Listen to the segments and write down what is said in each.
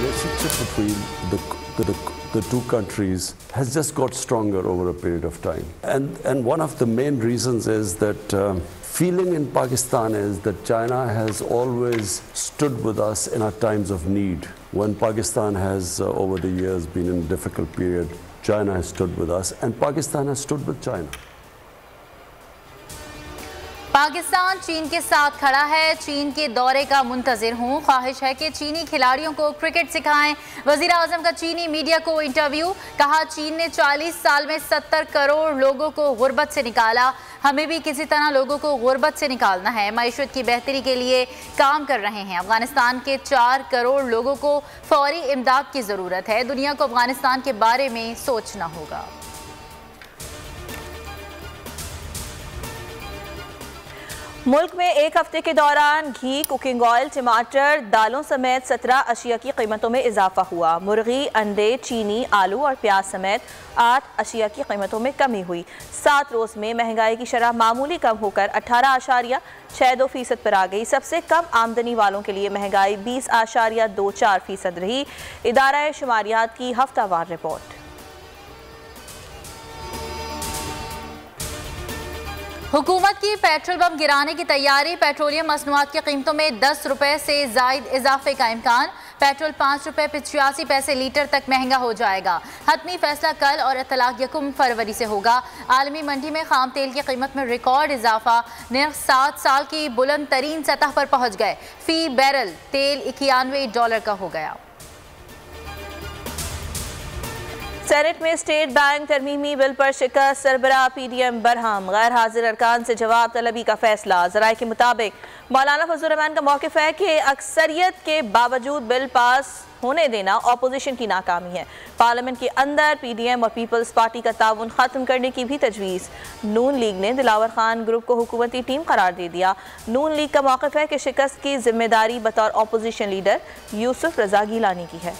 relationship between the two countries has just got stronger over a period of time. And one of the main reasons is that feeling in Pakistan is that China has always stood with us in our times of need. When Pakistan has over the years been in a difficult period, China has stood with us and Pakistan has stood with China. Pakistan चीन के साथ खड़ा है। चीन के दौरे का मुंतजिर हूँ। ख्वाहिश है कि चीनी खिलाड़ियों को क्रिकेट सिखाएं। वज़ीर आज़म का चीनी मीडिया को इंटरव्यू। कहा, चीन ने 40 साल में 70 करोड़ लोगों को गुर्बत से निकाला। हमें भी किसी तरह लोगों को गुर्बत से निकालना है। मईशत की बेहतरी के लिए काम कर रहे हैं। अफगानिस्तान के 4 करोड़ लोगों को फौरी इमदाद की ज़रूरत है। दुनिया को अफगानिस्तान के बारे में सोचना होगा। मुल्क में एक हफ्ते के दौरान घी, कुकिंग ऑयल, टमाटर, दालों समेत 17 अशिया की कीमतों में इजाफा हुआ। मुर्गी, अंडे, चीनी, आलू और प्याज समेत 8 अशिया की कीमतों में कमी हुई। 7 रोज में महंगाई की शरह मामूली कम होकर 18.62% पर आ गई। सबसे कम आमदनी वालों के लिए महंगाई 20.24% रही। इदारा शुमारियात की हफ्तावार रिपोर्ट। हुकूमत की पेट्रोल बम गिराने की तैयारी। पेट्रोलियम मसनूआत की कीमतों में 10 रुपए से जायद इजाफे का इम्कान। पेट्रोल 5 रुपए 85 पैसे लीटर तक महंगा हो जाएगा। हतमी फैसला कल और इतलाक 1 फरवरी से होगा। आलमी मंडी में खाम तेल की कीमत में रिकॉर्ड इजाफा। नर्ख 7 साल की बुलंद तरीन सतह पर पहुंच गए। फी बैरल तेल $91 का हो गया। सेनेट में स्टेट बैंक तरमीमी बिल पर शिकस्त। सरबराह PDM बरहम। गैर हाजिर अरकान से जवाब तलबी का फैसला। ज़राए के मुताबिक मौलाना फजलुर रहमान का मौक़िफ़ है कि अक्सरियत के बावजूद बिल पास होने देना अपोजिशन की नाकामी है। पार्लियामेंट के अंदर PDM और पीपल्स पार्टी का ताउन ख़त्म करने की भी तजवीज़। नून लीग ने दिलावर खान ग्रुप को हुकूमती टीम करार दे दिया। नून लीग का मौक़िफ़ है कि शिकस्त की जिम्मेदारी बतौर अपोजिशन लीडर यूसुफ रज़ा गिलानी की है।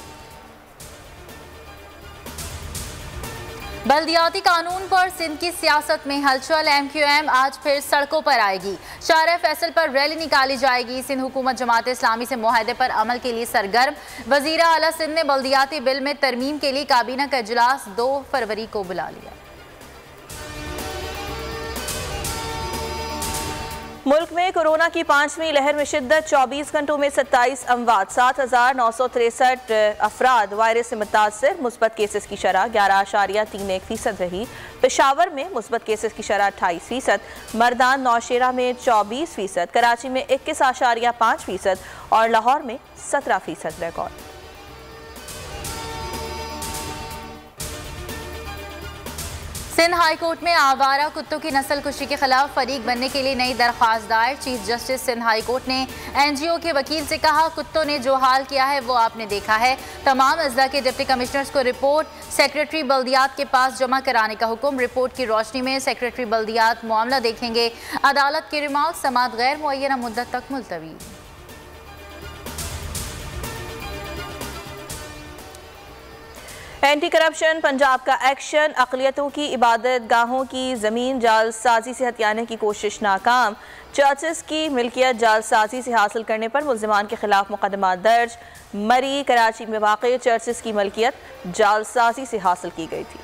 बल्दियाती कानून पर सिंध की सियासत में हलचल। MQM आज फिर सड़कों पर आएगी। शाहर फैसल पर रैली निकाली जाएगी। सिंध हुकूमत जमात इस्लामी से मुआहदे पर अमल के लिए सरगर्म। वज़ीर आला सिंध ने बल्दियाती बिल में तरमीम के लिए काबीना का इजलास 2 फरवरी को बुला लिया। मुल्क में कोरोना की 5वीं लहर में शिद्दत। 24 घंटों में 27 अमवात। 7,963 अफराद वायरस से मुतासर। मुस्बत केसेस की शरह 11.31% रही। पेशावर में मुस्बत केसेस की शरह 28%। मर्दान नौशेरा में 24%। कराची में 21.5% और लाहौर में 17% रिकॉर्ड। सिंध हाई कोर्ट में आवारा कुत्तों की नस्ल कुशी के खिलाफ फरीक बनने के लिए नई दरख्वास्त दायर। Chief justice Sindh high court ने NGO के वकील से कहा, कुत्तों ने जो हाल किया है वो आपने देखा है। तमाम अजला के डिप्टी कमिश्नर्स को रिपोर्ट सेक्रेटरी बल्दियात के पास जमा कराने का हुक्म। रिपोर्ट की रोशनी में सेक्रेटरी बल्दियात मामला देखेंगे। अदालत के रिमार्क समाअत गैर मुअय्यना मुद्दत तक मुलतवी। एंटी करप्शन पंजाब का एक्शन। अक़लियतों की इबादत गाहों की ज़मीन जालसाजी से हथियाने की कोशिश नाकाम। चर्चेस की मिल्कियत जालसाजी से हासिल करने पर मुल्ज़िमान के खिलाफ मुकदमा दर्ज। मरी कराची में वाक़ई चर्चेस की मिल्कियत जालसाजी से हासिल की गई थी।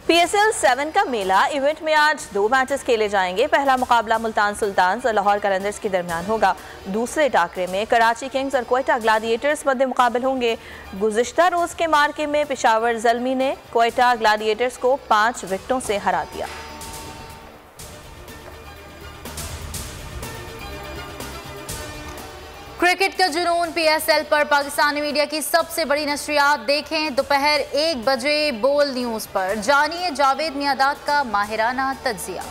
PSL 7 का मेला इवेंट में आज 2 मैचेस खेले जाएंगे। पहला मुकाबला मुल्तान सुल्तान्स और लाहौर कलंदर्स के दरमियान होगा। दूसरे टाकरे में कराची किंग्स और क्वेटा ग्लैडिएटर्स मध्य मुकाबले होंगे। गुज़िश्ता रोज़ के मार्के में पेशावर ज़ल्मी ने क्वेटा ग्लैडिएटर्स को 5 विकेटों से हरा दिया। क्रिकेट का जुनून PSL पर पाकिस्तानी मीडिया की सबसे बड़ी नशरियात देखें दोपहर 1 बजे बोल न्यूज़ पर। जानिए जावेद मियादाद का माहिराना तज्जिया।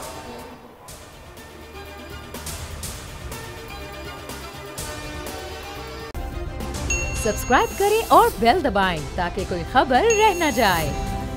सब्सक्राइब करें और बेल दबाएं ताकि कोई खबर रह न जाए।